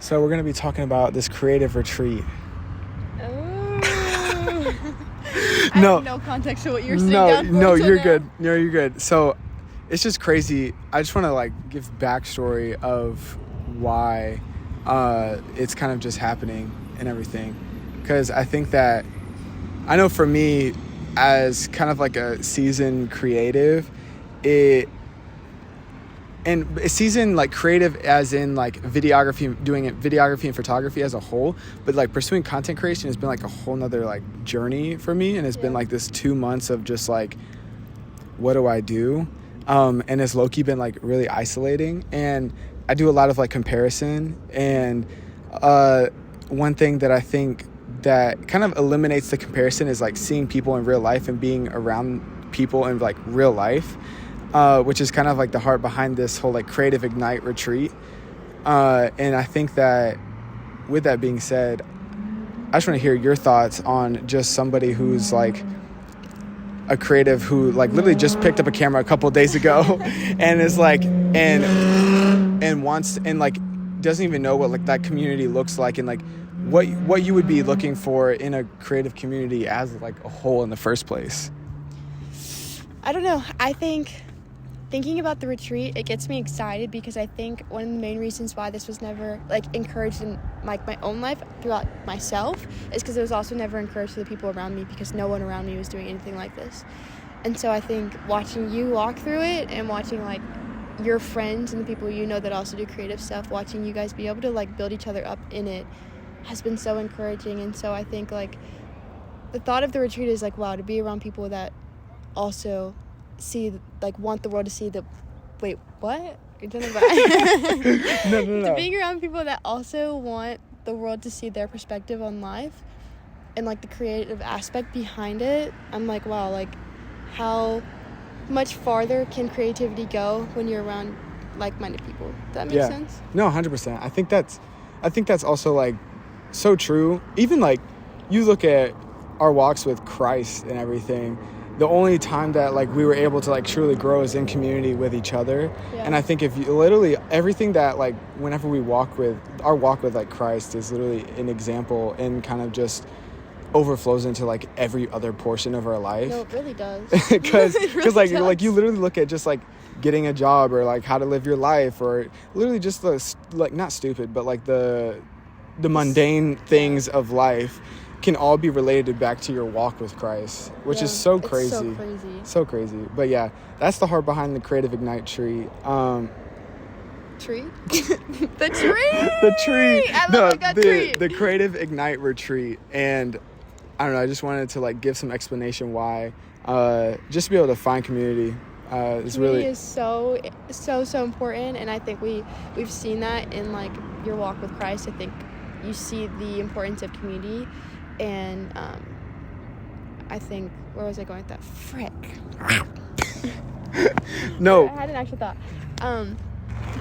So we're going to be talking about this creative retreat. Oh. I have no context to what you're saying. No, you're good. No, you're good. So it's just crazy. I just want to give backstory of why it's kind of just happening and everything. Because I think that, I know for me, as kind of a seasoned creative, and a season creative as in videography, doing it videography and photography as a whole, but pursuing content creation has been a whole nother journey for me, and it's been this 2 months of just what do I do, and it's low-key been really isolating, and I do a lot of comparison, and one thing that I think that kind of eliminates the comparison is seeing people in real life and being around people in real life. Which is kind of the heart behind this whole Creative Ignite retreat. And I think that with that being said, I just want to hear your thoughts on just somebody who's a creative who literally just picked up a camera a couple of days ago and is and wants and doesn't even know what that community looks like, and what you would be looking for in a creative community as a whole in the first place. I don't know. I think thinking about the retreat, it gets me excited because I think one of the main reasons why this was never encouraged in my own life throughout myself is because it was also never encouraged to the people around me, because no one around me was doing anything like this. And so I think watching you walk through it and watching your friends and the people you know that also do creative stuff, watching you guys be able to build each other up in it has been so encouraging. And so I think the thought of the retreat is wow, to be around people that also see want the world to see the wait what you're talking about. No. To being around people that also want the world to see their perspective on life and the creative aspect behind it, I'm wow, how much farther can creativity go when you're around like-minded people? Does that make sense? No, 100%. I think that's also so true. Even you look at our walks with Christ and everything, the only time that we were able to truly grow is in community with each other. Yeah. And I think if you literally everything that whenever we walk with Christ is literally an example and kind of just overflows into every other portion of our life. No, it really does. Because you literally look at just getting a job or how to live your life, or literally just the not stupid but the mundane things of life can all be related back to your walk with Christ, which is so crazy. So crazy. But yeah, that's the heart behind the Creative Ignite tree. Tree? The tree! The tree! I love tree! The Creative Ignite retreat. And I don't know, I just wanted to give some explanation why. Just to be able to find community. Is really is so important, and I think we've seen that in your walk with Christ. I think you see the importance of community. And I think, where was I going with that? Frick. No. I had an actual thought.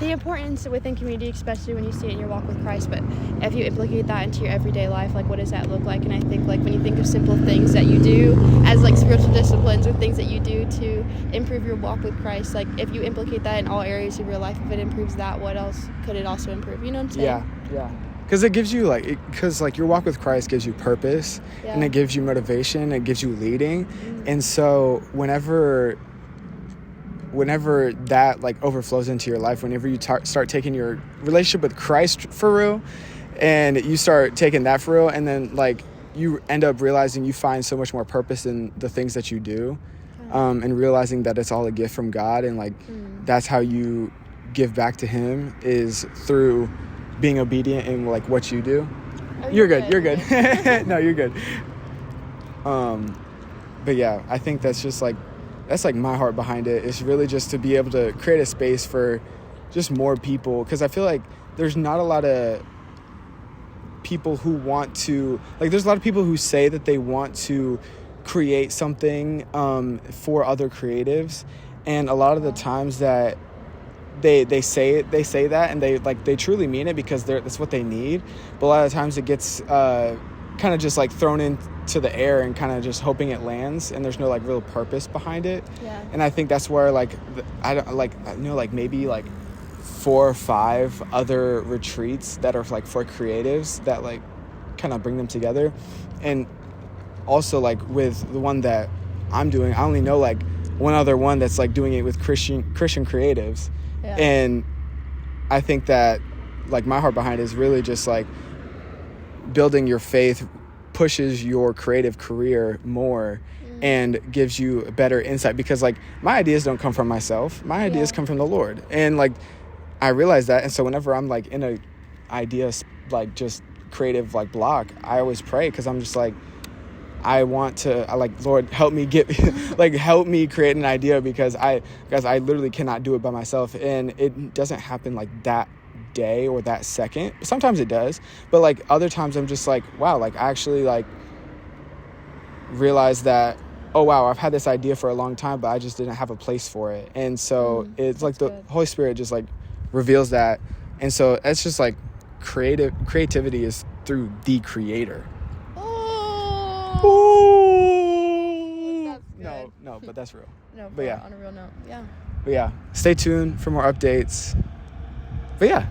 The importance within community, especially when you see it in your walk with Christ, but if you implicate that into your everyday life, what does that look like? And I think when you think of simple things that you do as spiritual disciplines or things that you do to improve your walk with Christ, if you implicate that in all areas of your life, if it improves that, what else could it also improve? You know what I'm saying? Yeah. Because it gives you your walk with Christ gives you purpose, and it gives you motivation, it gives you leading. And so whenever that overflows into your life, whenever you start taking your relationship with Christ for real, and you start taking that for real, and then you end up realizing you find so much more purpose in the things that you do, and realizing that it's all a gift from God, and that's how you give back to Him, is through being obedient in what you do. Oh, you're good. No, you're good. But yeah, I think that's just that's my heart behind it. It's really just to be able to create a space for just more people, because I feel there's not a lot of people who want to there's a lot of people who say that they want to create something for other creatives, and a lot of the times that they say that, and they truly mean it because that's what they need, but a lot of times it gets kind of just thrown into the air and kind of just hoping it lands, and there's no real purpose behind it. Yeah. And I think that's where I don't maybe 4 or 5 other retreats that are like for creatives that like kind of bring them together. And also like with the one that I'm doing, I only know like one other one that's like doing it with Christian creatives. Yeah. And I think that like my heart behind it is really just like building your faith pushes your creative career more and gives you a better insight, because like my ideas don't come from myself. My ideas come from the Lord. And like I realize that. And so whenever I'm like in a idea like just creative like block, I always pray, because I'm just like, I like, Lord, help me help me create an idea, because I literally cannot do it by myself. And it doesn't happen like that day or that second. Sometimes it does, but like other times I'm just like, wow, like I actually like realize that, oh wow, I've had this idea for a long time, but I just didn't have a place for it. And so it's like the Holy Spirit just like reveals that. And so it's just like creativity is through the Creator. No, but that's real. No, but yeah, on a real note, yeah. But yeah, stay tuned for more updates. But yeah.